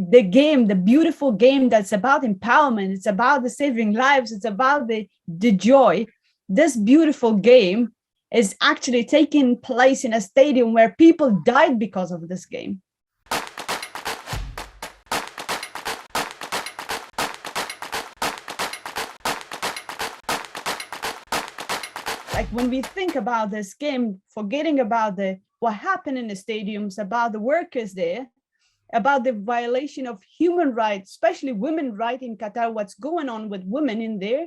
the game, the beautiful game that's about empowerment, it's about the saving lives, it's about the joy. This beautiful game is actually taking place in a stadium where people died because of this game. Like when we think about this game, forgetting about what happened in the stadiums, about the workers there, about the violation of human rights, especially women's rights in Qatar, what's going on with women in there,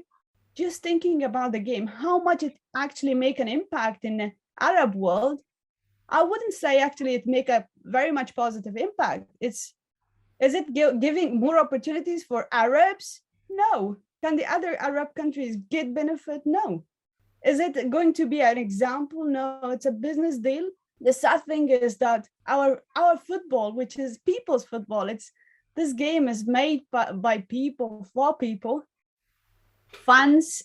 just thinking about the game, how much it actually make an impact in the Arab world. I wouldn't say actually it make a very much positive impact. Is it giving more opportunities for Arabs? No. Can the other Arab countries get benefit? No. Is it going to be an example? No, it's a business deal. The sad thing is that our football, which is people's football, this game is made by people, for people. Fans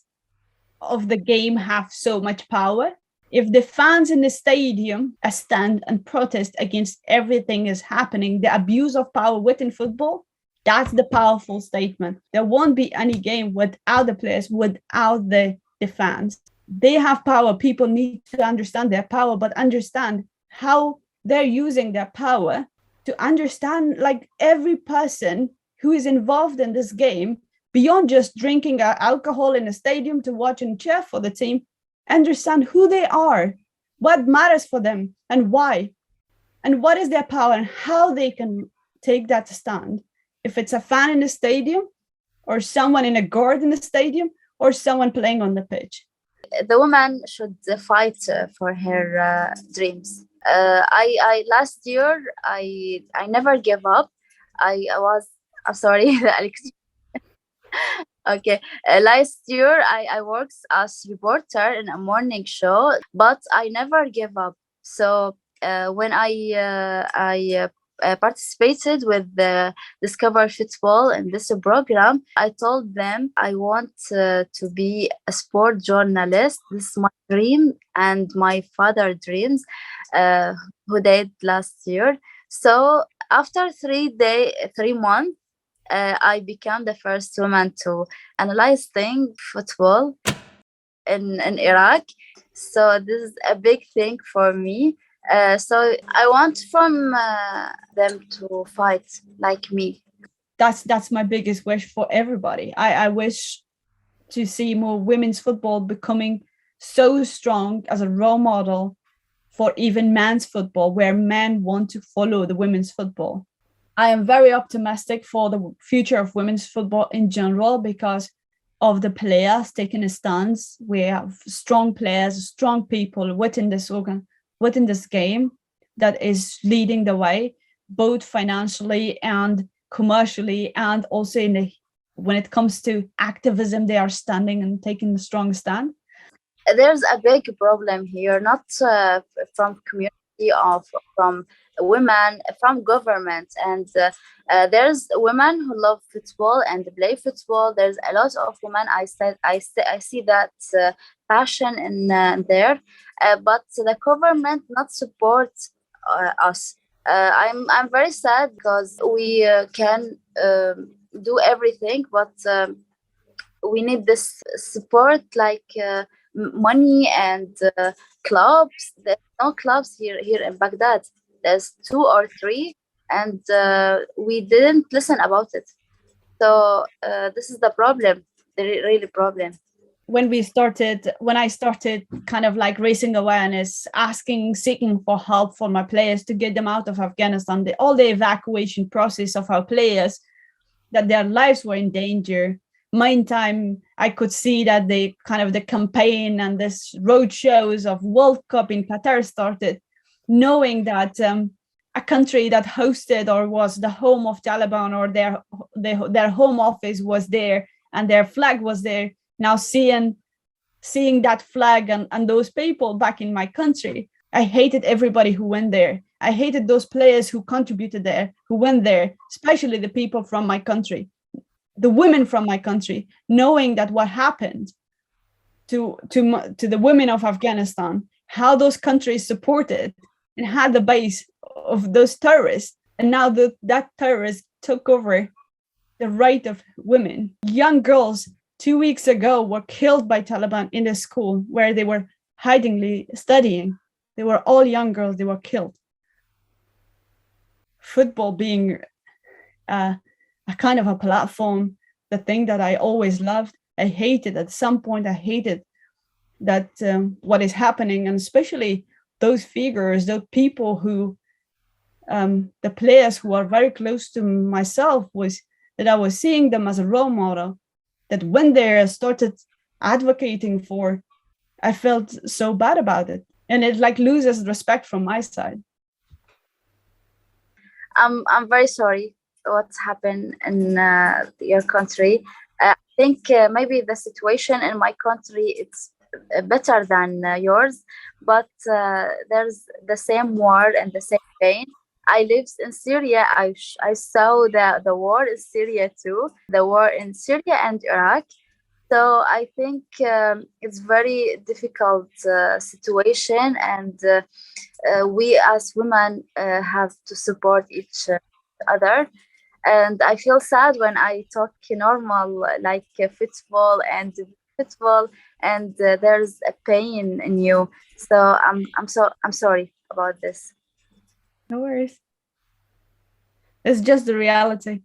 of the game have so much power. If the fans in the stadium stand and protest against everything is happening, the abuse of power within football, that's the powerful statement. There won't be any game without the players, without the fans. They have power. People need to understand their power, but understand how they're using their power to understand, like, every person who is involved in this game, beyond just drinking alcohol in a stadium to watch and cheer for the team, understand who they are, what matters for them, and why, and what is their power, and how they can take that stand. If it's a fan in the stadium, or someone in a guard in the stadium, or someone playing on the pitch. The woman should fight for her dreams. I last year I never gave up. I'm sorry, Alex. Okay, last year I worked as reporter in a morning show, but I never gave up. So when I participated with the Discover Football in this program, I told them I want to be a sport journalist. This is my dream and my father's dreams, who died last year. So after 3 months, I became the first woman to analyze football in Iraq. So this is a big thing for me. So I want from them to fight like me. That's my biggest wish for everybody. I wish to see more women's football becoming so strong as a role model for even men's football, where men want to follow the women's football. I am very optimistic for the future of women's football in general because of the players taking a stance. We have strong players, strong people within this game that is leading the way, both financially and commercially, and also when it comes to activism, they are standing and taking a strong stand. There's a big problem here, not from community or from women, from government, and there's women who love football and play football. There's a lot of women. I see that passion in there, but the government not support us. I'm very sad because we can do everything, but we need this support, like money and clubs. There's no clubs here in Baghdad. There's 2 or 3, and we didn't listen about it. So this is the problem, the really problem. When I started kind of like raising awareness, seeking for help for my players to get them out of Afghanistan, all the evacuation process of our players, that their lives were in danger. Meantime, I could see that the campaign and this road shows of World Cup in Qatar started, knowing that a country that hosted or was the home of Taliban, or their home office was there and their flag was there. Now seeing that flag and those people back in my country, I hated everybody who went there. I hated those players who contributed there, who went there, especially the people from my country, the women from my country, knowing that what happened to the women of Afghanistan, how those countries supported and had the base of those terrorists, and now that terrorists took over the right of women. Young girls 2 weeks ago were killed by Taliban in a school where they were hidingly studying. They were all young girls, they were killed. Football being a kind of a platform, the thing that I always loved, I hated at some point, I hated that what is happening, and especially those figures, those people who, the players who are very close to myself, was that I was seeing them as a role model, that when they started advocating for, I felt so bad about it. And it like loses respect from my side. I'm very sorry what's happened in your country. I think maybe the situation in my country, it's better than yours, but there's the same war and the same pain. I lived in Syria. I saw the war in Syria too, the war in Syria and Iraq. So I think it's very difficult situation, and we as women have to support each other. And I feel sad when I talk normal like football and football, and there's a pain in you. So I'm sorry about this. No worries. It's just the reality.